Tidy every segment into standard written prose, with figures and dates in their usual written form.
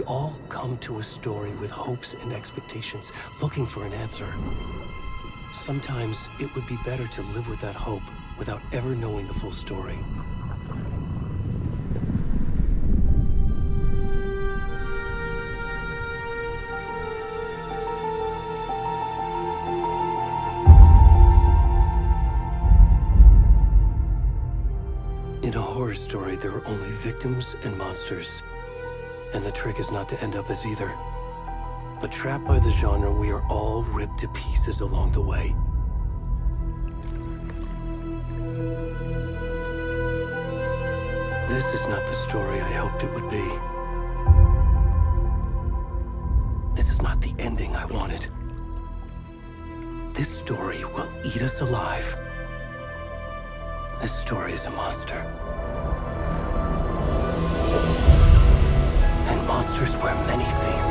We all come to a story with hopes and expectations, looking for an answer. Sometimes it would be better to live with that hope without ever knowing the full story. In a horror story, there are only victims and monsters. And the trick is not to end up as either. But trapped by the genre, we are all ripped to pieces along the way. This is not the story I hoped it would be. This is not the ending I wanted. This story will eat us alive. This story is a monster. And monsters wear many faces.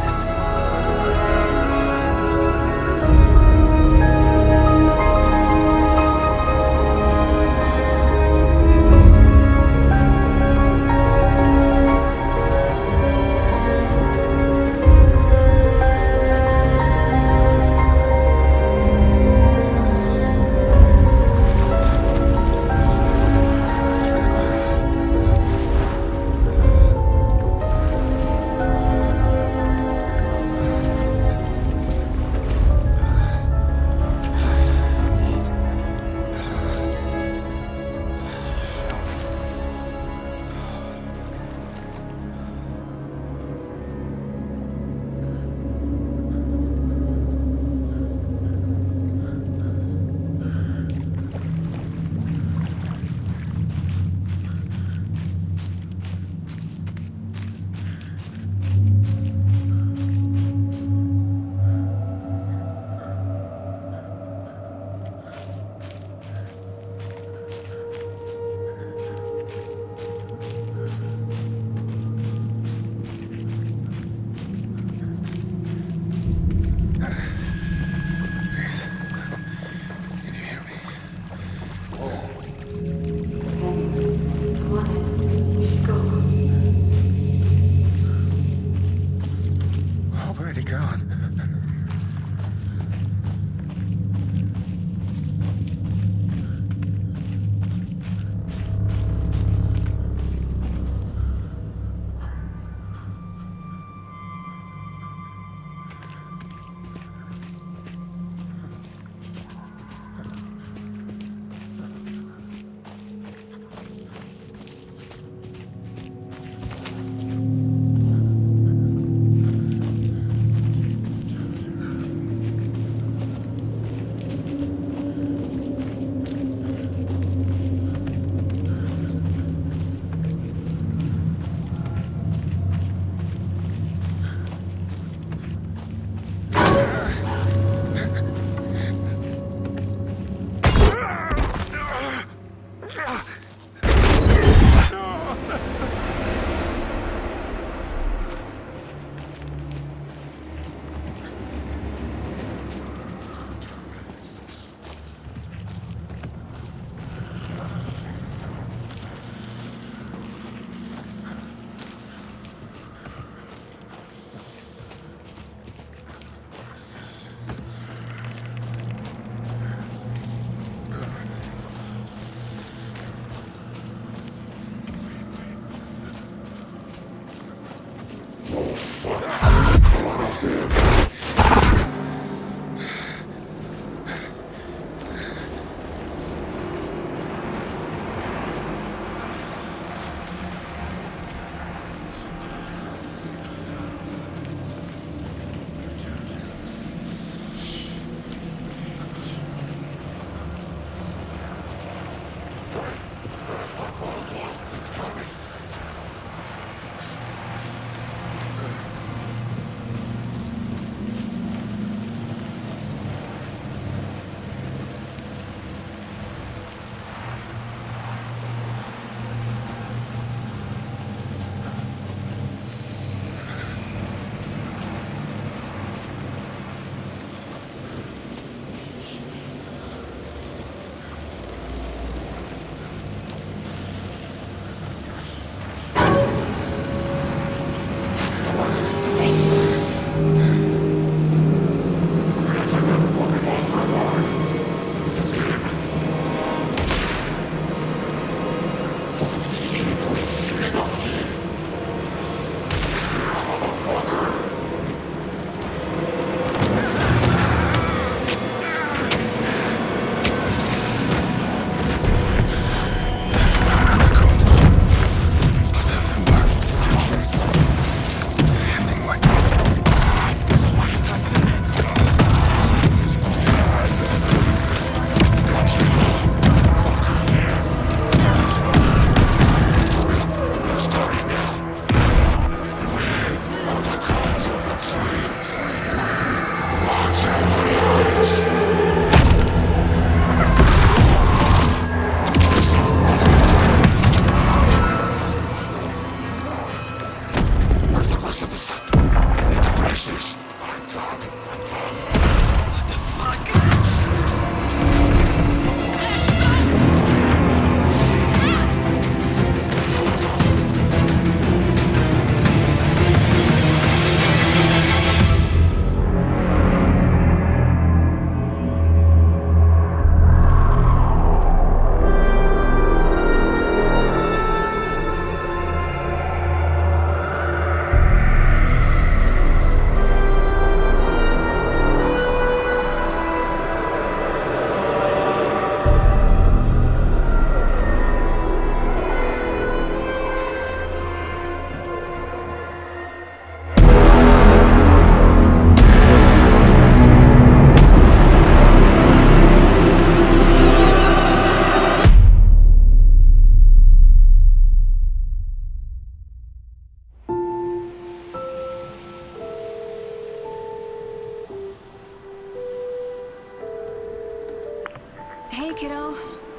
Hey, kiddo.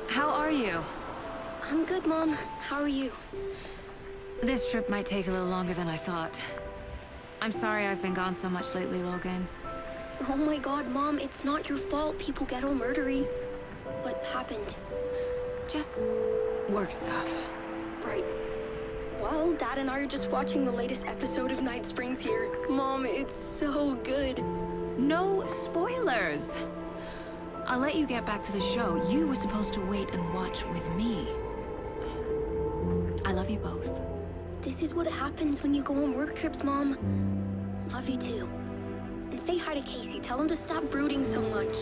How are you? I'm good, Mom. How are you? This trip might take a little longer than I thought. I'm sorry I've been gone so much lately, Logan. Oh my god, Mom, it's not your fault people get all murdery. What happened? Just work stuff. Right. Well, Dad and I are just watching the latest episode of Night Springs here. Mom, it's so good. No spoilers! I'll let you get back to the show. You were supposed to wait and watch with me. I love you both. This is what happens when you go on work trips, Mom. Love you too. And say hi to Casey. Tell him to stop brooding so much.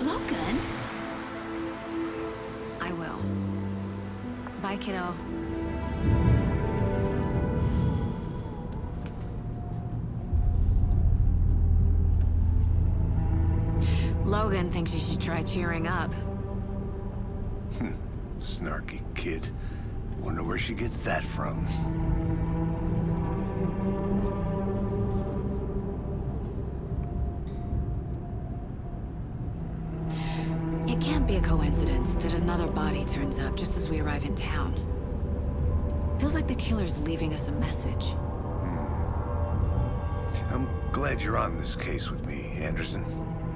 Logan? I will. Bye, kiddo. Logan thinks you should try cheering up. Snarky kid. Wonder where she gets that from. It can't be a coincidence that another body turns up just as we arrive in town. Feels like the killer's leaving us a message. I'm glad you're on this case with me, Anderson.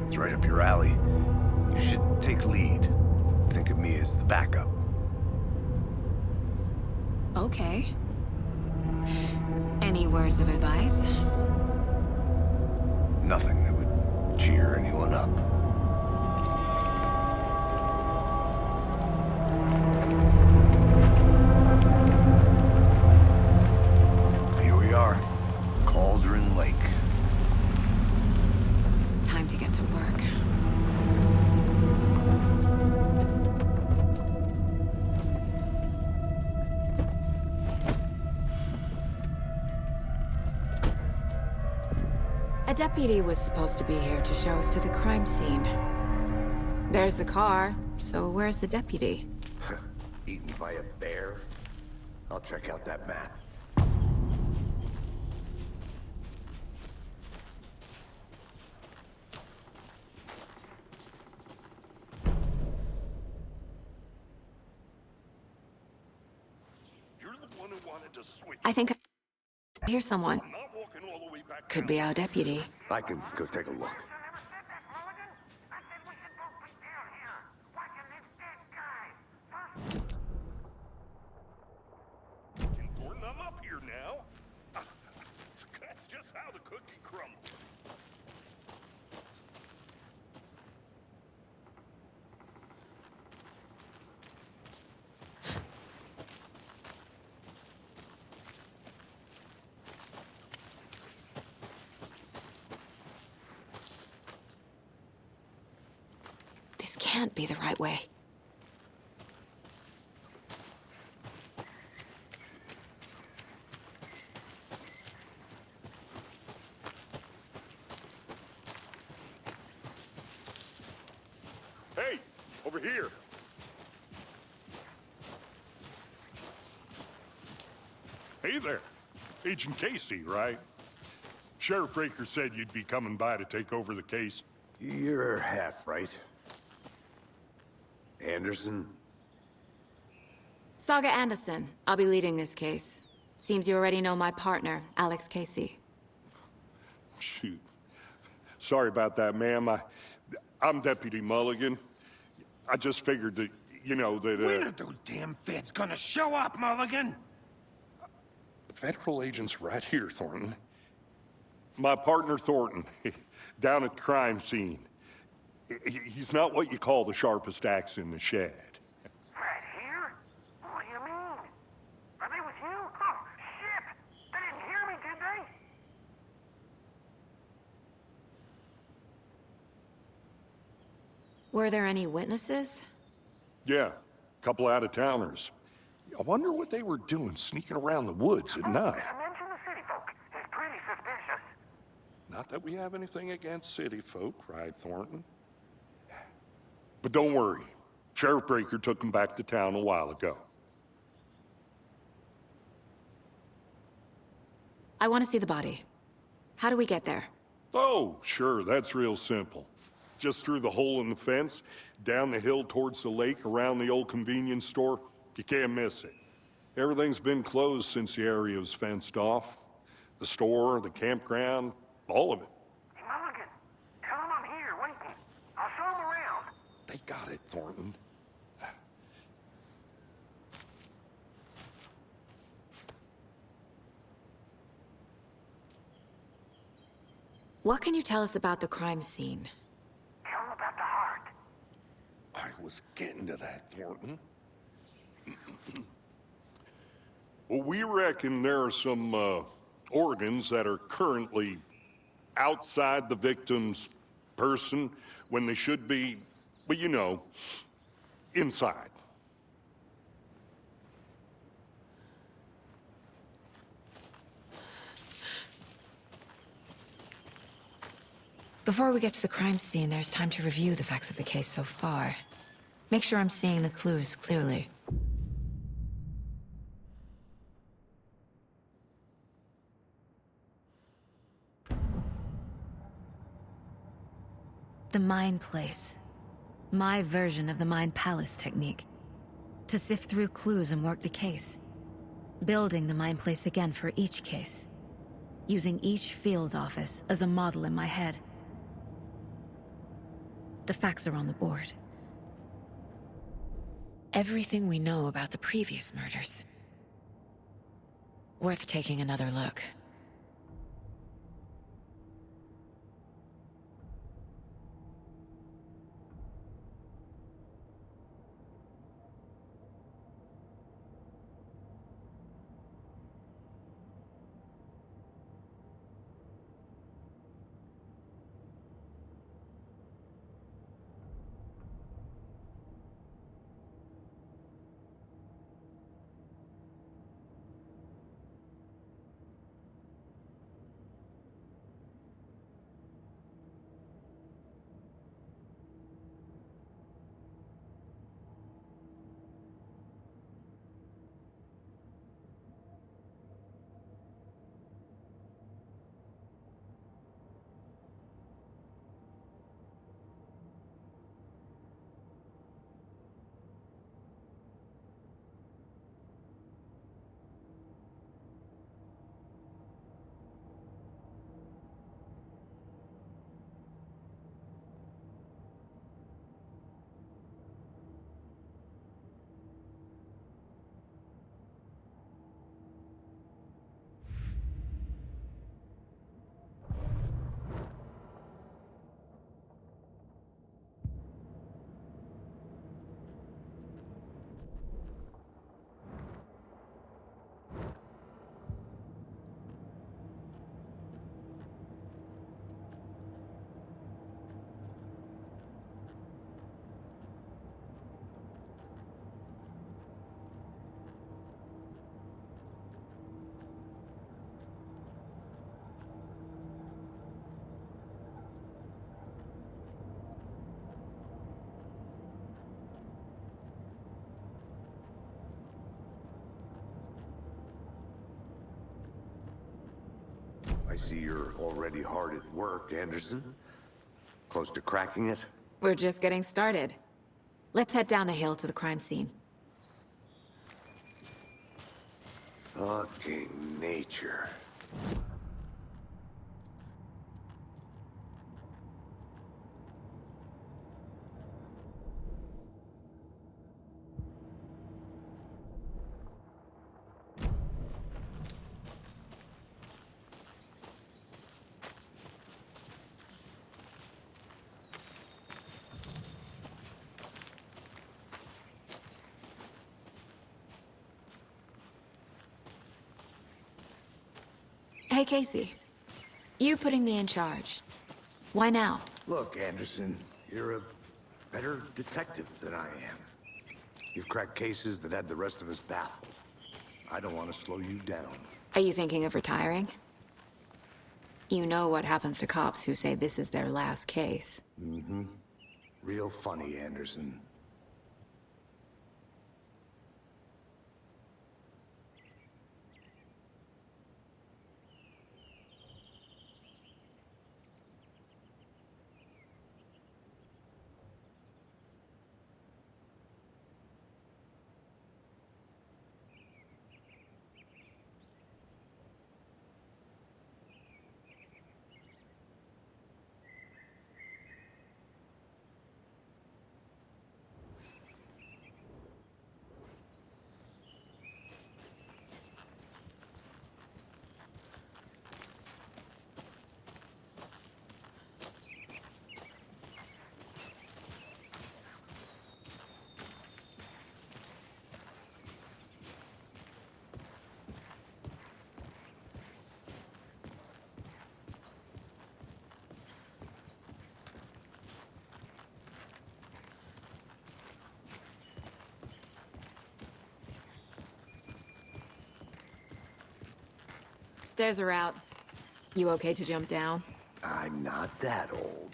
It's right up your alley. You should take lead. Think of me as the backup. Okay. Any words of advice? Nothing that would cheer anyone up. Here we are. Cauldron Lake. Time to get to work. A deputy was supposed to be here to show us to the crime scene. There's the car, so where's the deputy? Eaten by a bear? I'll check out that map. You're the one who wanted to switch. I think I hear someone. I'm not walking all the way back Could down. be our deputy. I can go take a look. Gordon, I'm up here now. That's just how the cookie crumbles. This can't be the right way. Hey, over here. Hey there. Agent Casey, right? Sheriff Breaker said you'd be coming by to take over the case. You're half right. Anderson? Saga Anderson. I'll be leading this case. Seems you already know my partner, Alex Casey. Shoot. Sorry about that, ma'am. I'm Deputy Mulligan. I just figured that, you know, that, When are those damn feds gonna show up, Mulligan? Federal agents right here, Thornton. My partner, Thornton, down at the crime scene. He's not what you call the sharpest axe in the shed. Right here? What do you mean? Are they with you? Oh, shit! They didn't hear me, did they? Were there any witnesses? Yeah, a couple out-of-towners. I wonder what they were doing sneaking around the woods at night. Mention the city folk. It's pretty suspicious. Not that we have anything against city folk, cried Thornton. But don't worry. Sheriff Breaker took them back to town a while ago. I want to see the body. How do we get there? Oh, sure, that's real simple. just through the hole in the fence, down the hill towards the lake, around the old convenience store. You can't miss it. Everything's been closed since the area was fenced off. The store, the campground, all of it. Hey, Mulligan, tell him I'm here waiting. I'll show him around. They got it, Thornton. What can you tell us about the crime scene? Tell him about the heart. I was getting to that, Thornton. Well, we reckon there are some organs that are currently outside the victim's person when they should be, well, you know, inside. Before we get to the crime scene, there's time to review the facts of the case so far. Make sure I'm seeing the clues clearly. The Mind Place. My version of the Mind Palace technique. To sift through clues and work the case. Building the Mind Place again for each case. Using each field office as a model in my head. The facts are on the board. Everything we know about the previous murders. Worth taking another look. I see you're already hard at work, Anderson. Close to cracking it? We're just getting started. Let's head down the hill to the crime scene. Fucking nature. Hey, Casey. You putting me in charge. Why now? Look, Anderson, you're a better detective than I am. You've cracked cases that had the rest of us baffled. I don't want to slow you down. Are you thinking of retiring? You know what happens to cops who say this is their last case. Mm-hmm. Real funny, Anderson. Stairs are out. You okay to jump down? I'm not that old.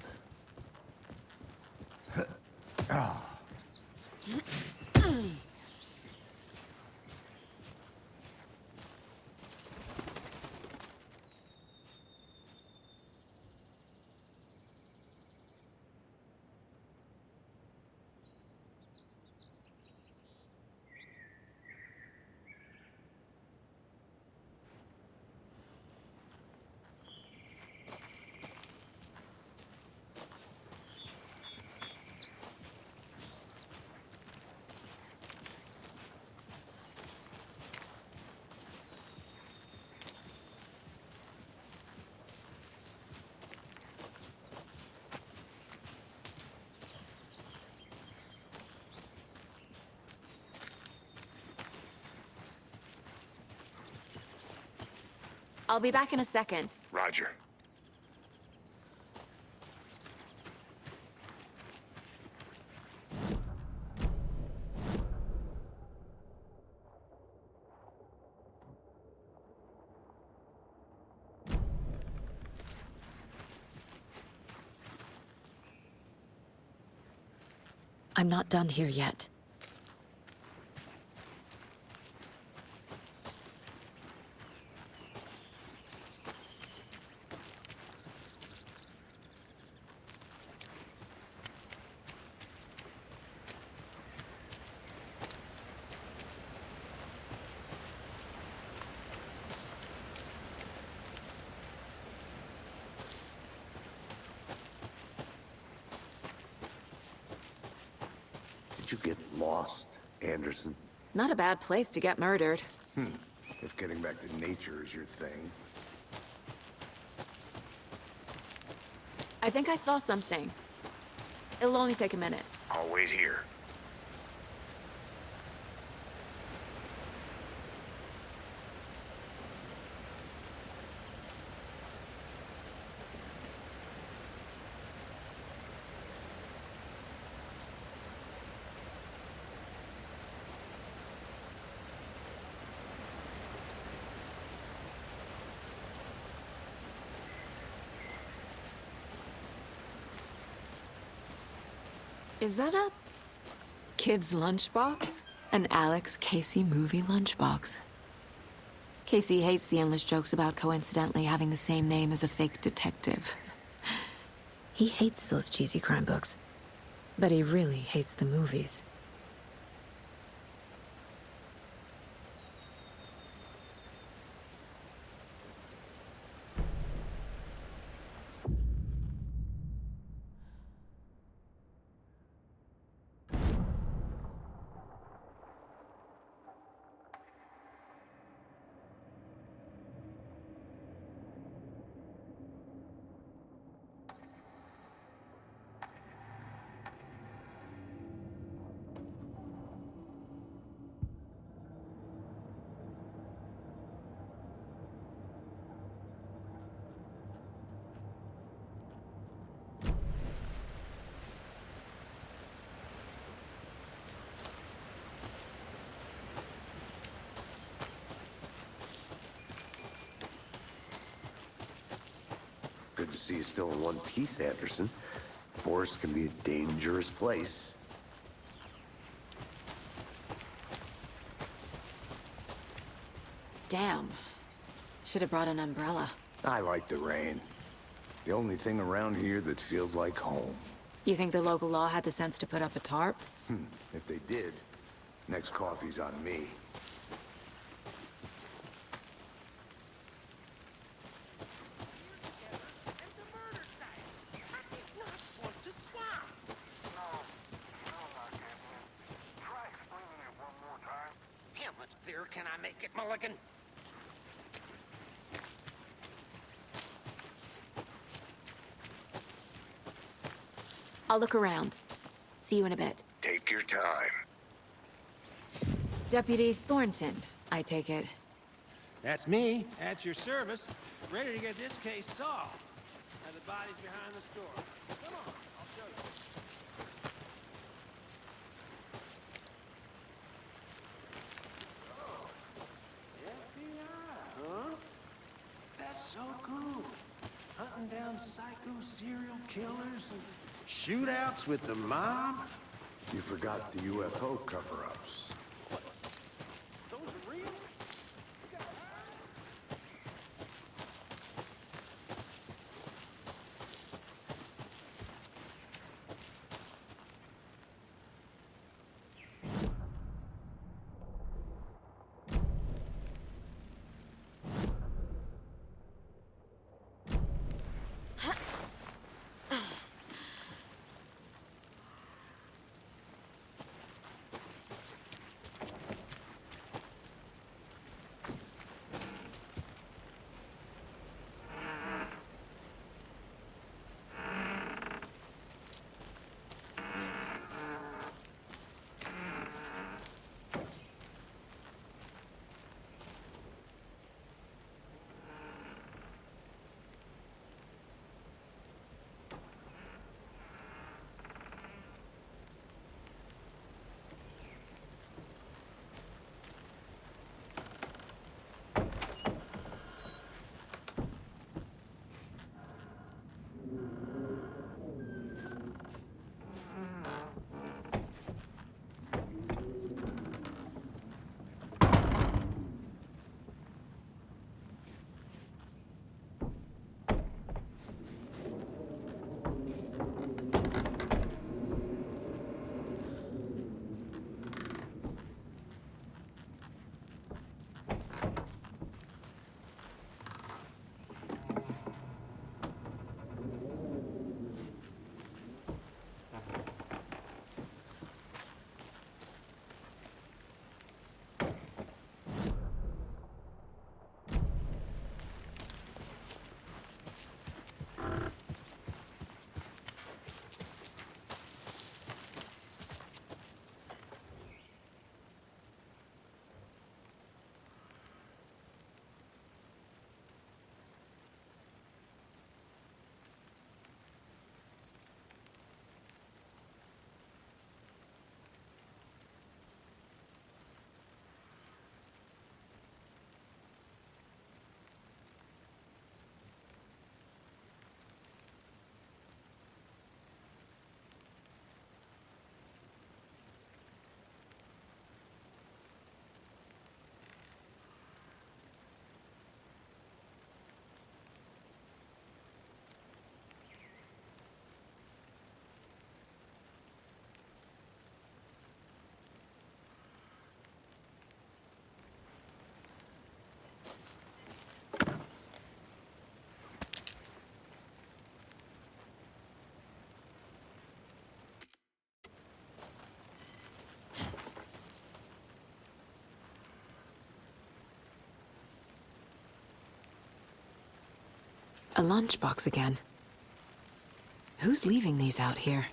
I'll be back in a second. Roger. I'm not done here yet. Did you get lost, Anderson? Not a bad place to get murdered. If getting back to nature is your thing. I think I saw something. It'll only take a minute. I'll wait here. Is that a kid's lunchbox? An Alex Casey movie lunchbox. Casey hates the endless jokes about coincidentally having the same name as a fake detective. He hates those cheesy crime books, but he really hates the movies. Good to see you still in one piece, Anderson. Forest can be a dangerous place. Damn. Should have brought an umbrella. I like the rain. The only thing around here that feels like home. You think the local law had the sense to put up a tarp? If they did, next coffee's on me. How much clearer can I make it, Mulligan? I'll look around. See you in a bit. Take your time. Deputy Thornton, I take it. That's me, at your service, ready to get this case solved. Now the body's behind the store. Come on, I'll show you. FBI, huh? down psycho serial killers and shootouts with the mob? You forgot the UFO cover-ups. Those are real? A lunchbox again. Who's leaving these out here?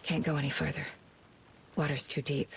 Can't go any further. Water's too deep.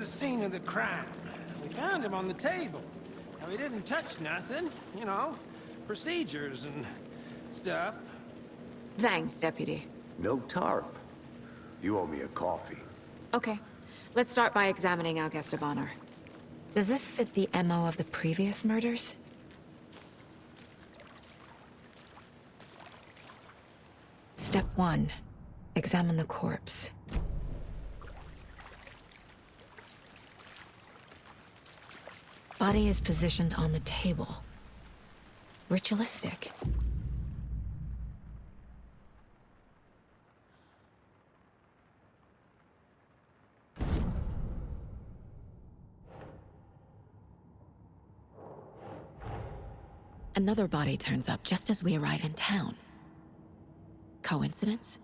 scene of the crime. We found him on the table. Now, he didn't touch nothing, you know, procedures and stuff. Thanks, Deputy. No tarp. You owe me a coffee. Okay, let's start by examining our guest of honor. Does this fit the MO of the previous murders? Step 1. Examine the corpse. Body is positioned on the table. Ritualistic. Another body turns up just as we arrive in town. Coincidence?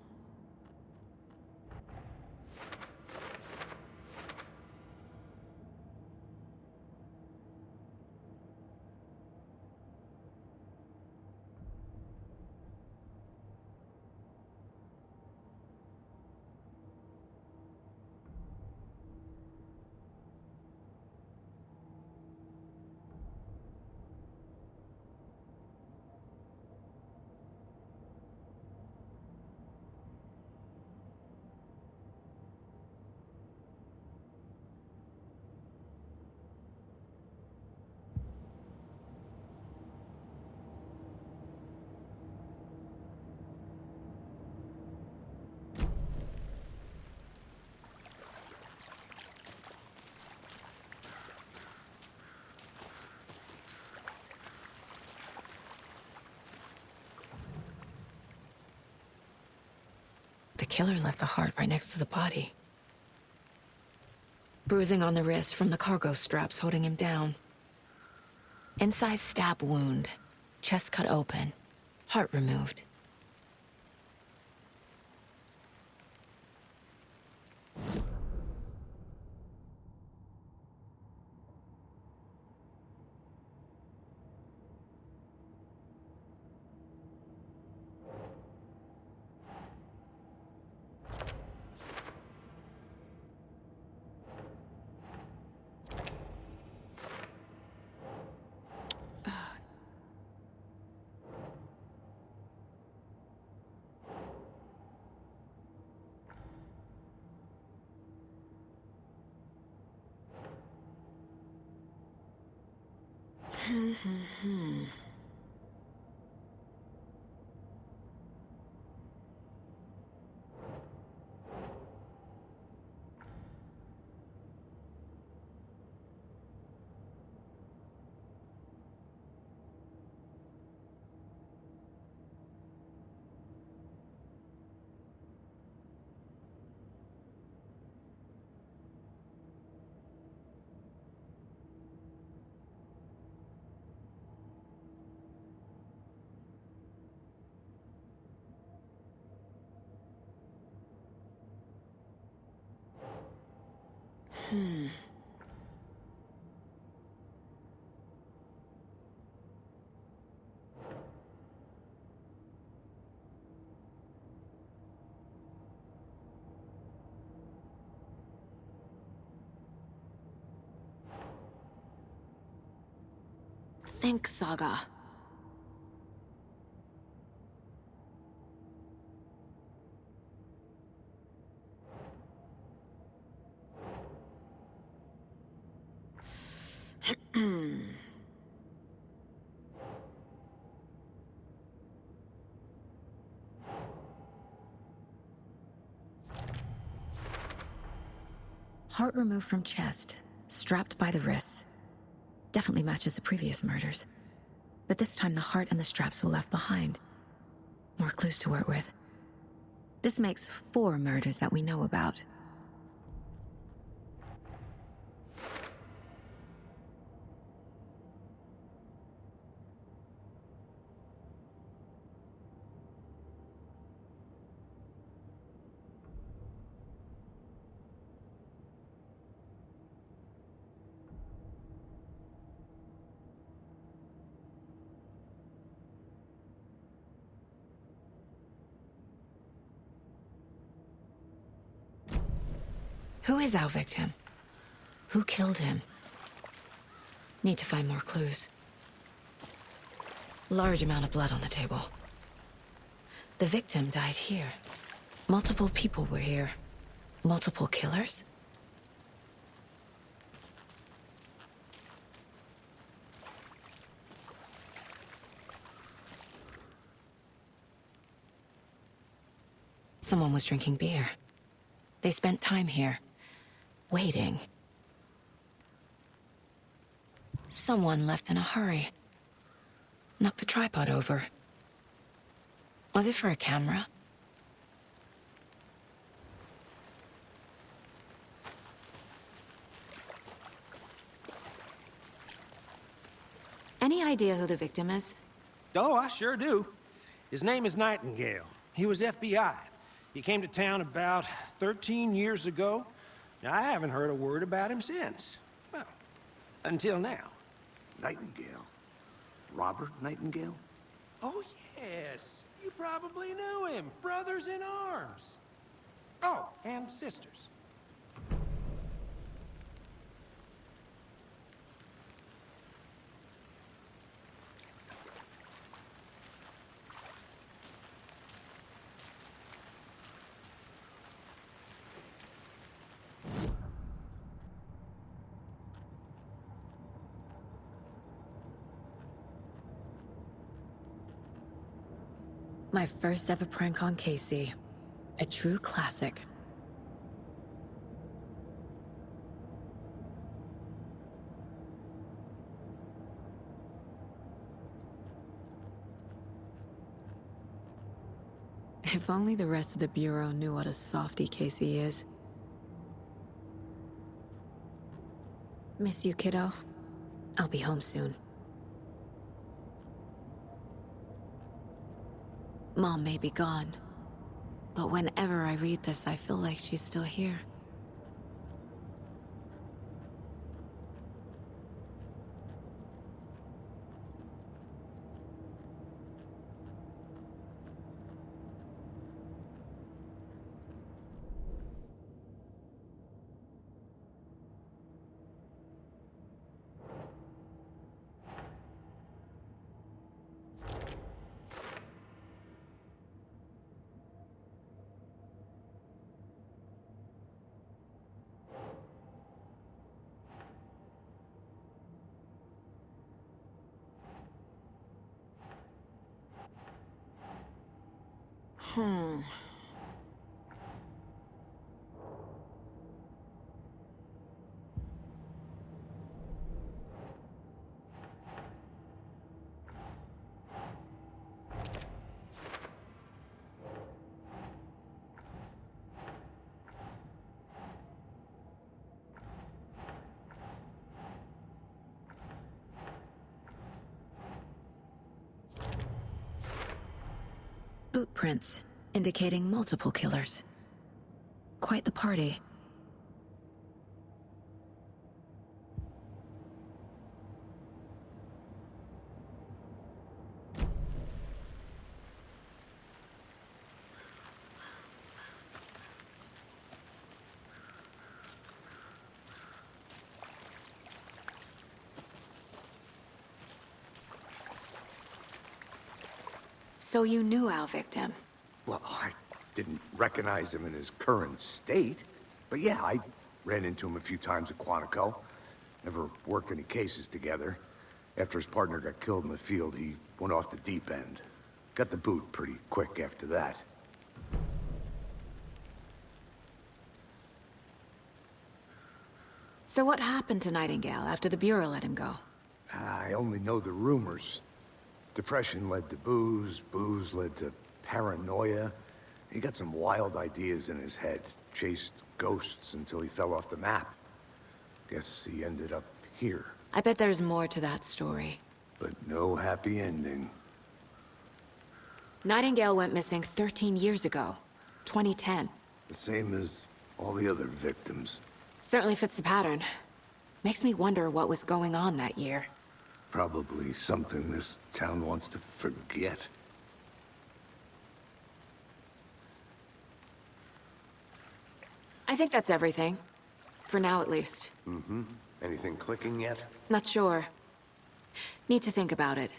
The killer left the heart right next to the body. Bruising on the wrist from the cargo straps holding him down. Incised stab wound. Chest cut open. Heart removed. Think, Saga. Heart removed from chest, strapped by the wrists. Definitely matches the previous murders. But this time the heart and the straps were left behind. More clues to work with. This makes 4 murders that we know about. Who is our victim? Who killed him? Need to find more clues. Large amount of blood on the table. The victim died here. Multiple people were here. Multiple killers? Someone was drinking beer. They spent time here, waiting. Someone left in a hurry. Knocked the tripod over. Was it for a camera? Any idea who the victim is? Oh, I sure do. His name is Nightingale. He was FBI. He came to town about 13 years ago. I haven't heard a word about him since. Well, until now. Nightingale? Robert Nightingale? Oh, yes. You probably knew him. Brothers in arms. Oh, and sisters. My first ever prank on Casey. A true classic. If only the rest of the Bureau knew what a softie Casey is. Miss you, kiddo. I'll be home soon. Mom may be gone, but whenever I read this, I feel like she's still here. Boot prints, indicating multiple killers. Quite the party. So you knew our victim? Well, I didn't recognize him in his current state. But yeah, I ran into him a few times at Quantico. Never worked any cases together. After his partner got killed in the field, he went off the deep end. Got the boot pretty quick after that. So what happened to Nightingale after the Bureau let him go? I only know the rumors. Depression led to booze, booze led to paranoia. He got some wild ideas in his head, chased ghosts until he fell off the map. Guess he ended up here. I bet there's more to that story. But no happy ending. Nightingale went missing 13 years ago, 2010. The same as all the other victims. Certainly fits the pattern. Makes me wonder what was going on that year. Probably something this town wants to forget. I think that's everything. For now, at least. Anything clicking yet? Not sure. Need to think about it.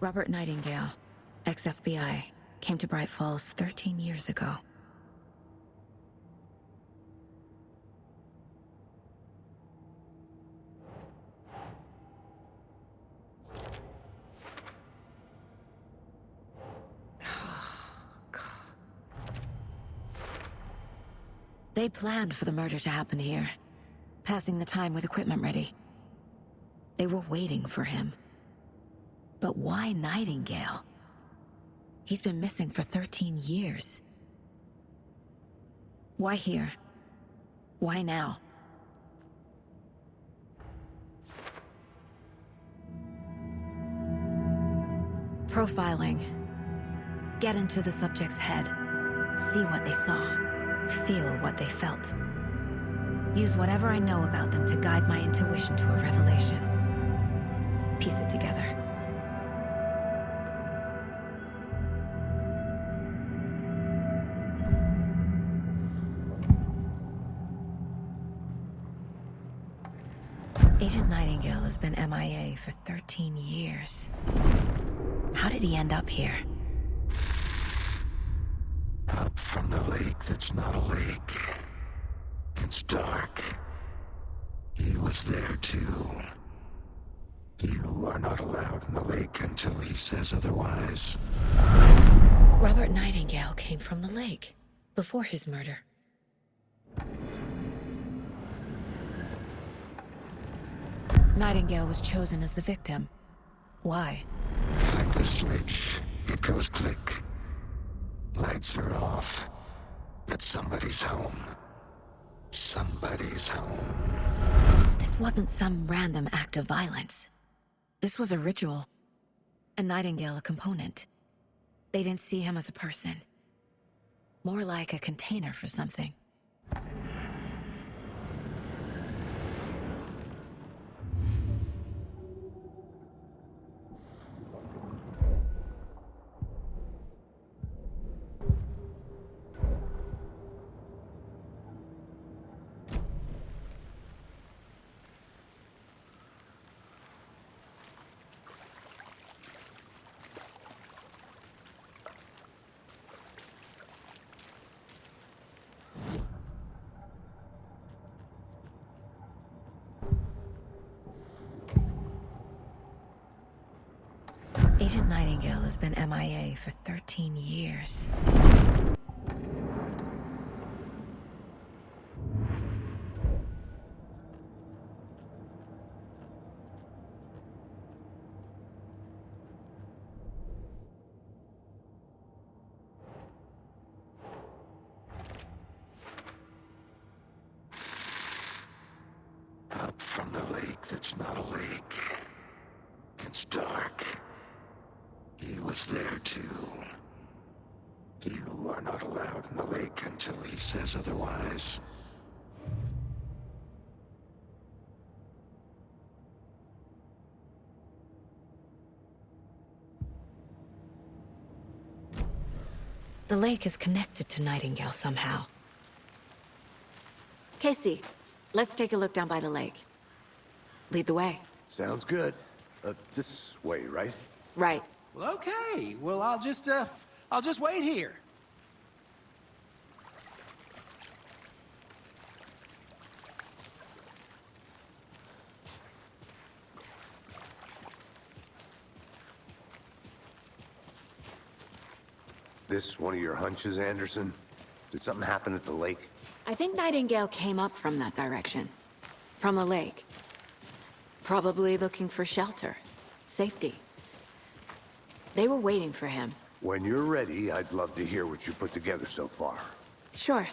Robert Nightingale, ex-FBI, came to Bright Falls 13 years ago. They planned for the murder to happen here, passing the time with equipment ready. They were waiting for him. But why Nightingale? He's been missing for 13 years. Why here? Why now? Profiling. Get into the subject's head. See what they saw. Feel what they felt. Use whatever I know about them to guide my intuition to a revelation. Piece it together. Agent Nightingale has been MIA for 13 years. How did he end up here? Up from the lake that's not a lake. It's dark. He was there too. You are not allowed in the lake until he says otherwise. Robert Nightingale came from the lake, before his murder. Nightingale was chosen as the victim. Why? Flick the switch. It goes click. Lights are off. But somebody's home. Somebody's home. This wasn't some random act of violence. This was a ritual. And Nightingale a component. They didn't see him as a person. More like a container for something. Agent Nightingale has been MIA for 13 years. Up from the lake that's not a lake. It's dark. He was there too. You are not allowed in the lake until he says otherwise. The lake is connected to Nightingale somehow. Casey, let's take a look down by the lake. Lead the way. Sounds good. This way, right? Right. Well, okay. Well, I'll just wait here. This one of your hunches, Anderson? Did something happen at the lake? I think Nightingale came up from that direction. From the lake. Probably looking for shelter. Safety. They were waiting for him. When you're ready, I'd love to hear what you put together so far. Sure.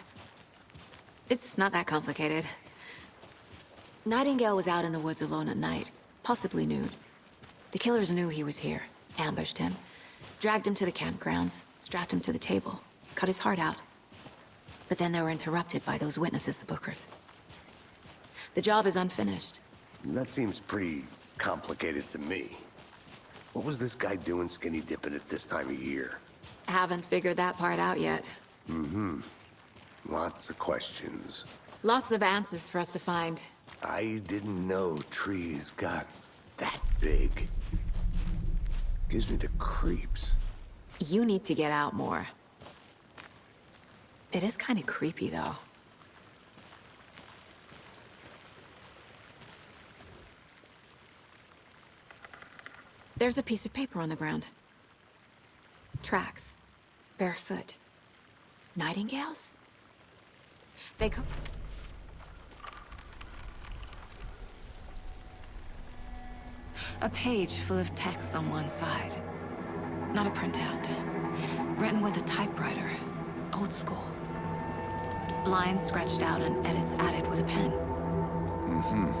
It's not that complicated. Nightingale was out in the woods alone at night, possibly nude. The killers knew he was here, ambushed him, dragged him to the campgrounds, strapped him to the table, cut his heart out. But then they were interrupted by those witnesses, the Bookers. The job is unfinished. That seems pretty complicated to me. What was this guy doing skinny dipping at this time of year? Haven't figured that part out yet. Lots of questions. Lots of answers for us to find. I didn't know trees got that big. Gives me the creeps. You need to get out more. It is kind of creepy, though. There's a piece of paper on the ground. Tracks. Barefoot. Nightingales? They come... A page full of text on one side. Not a printout. Written with a typewriter. Old school. Lines scratched out and edits added with a pen.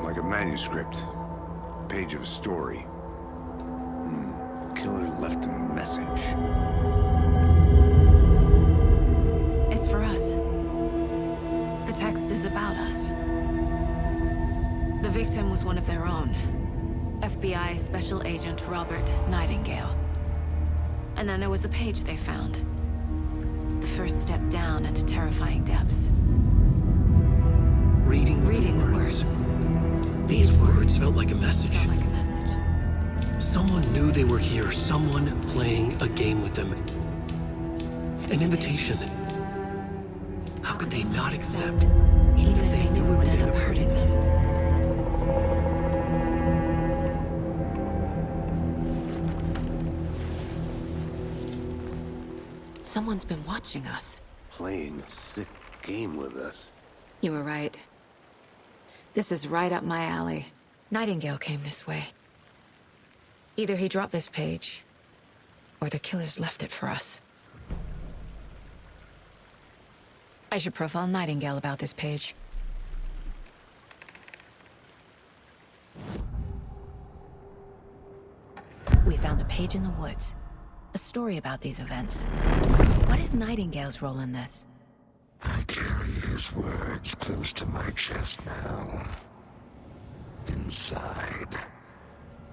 Like a manuscript. Page of a story. Killer left a message. It's for us. The text is about us. The victim was one of their own. FBI Special Agent Robert Nightingale. And then there was the page they found. The first step down into terrifying depths. Reading the the words. These words felt like a message. Felt like a message. Someone knew they were here, someone playing a game with them. An invitation. How could they not accept, Even if they knew it would end up hurting them. Someone's been watching us. Playing a sick game with us. You were right. This is right up my alley. Nightingale came this way. Either he dropped this page, or the killers left it for us. I should profile Nightingale about this page. We found a page in the woods. A story about these events. What is Nightingale's role in this? I carry his words close to my chest now. Inside,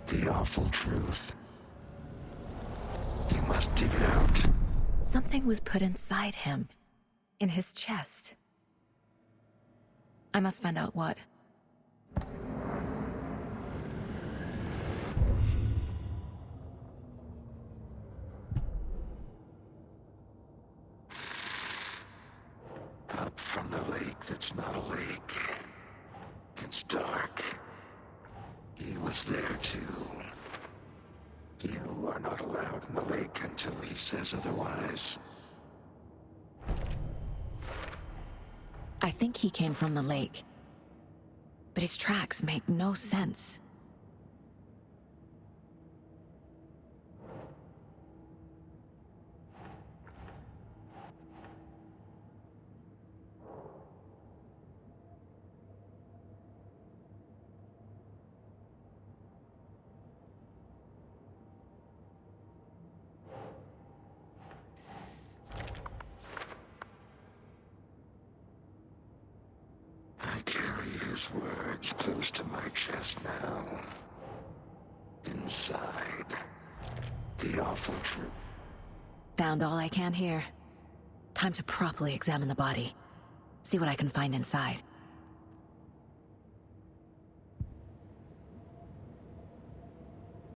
the awful truth. You must dig it out. Something was put inside him. In his chest. I must find out what. Up from the lake that's not a lake. It's dark. He was there too. You are not allowed in the lake until he says otherwise. I think he came from the lake. But his tracks make no sense. I carry his words close to my chest now. Inside, the awful truth. Found all I can here. Time to properly examine the body. See what I can find inside.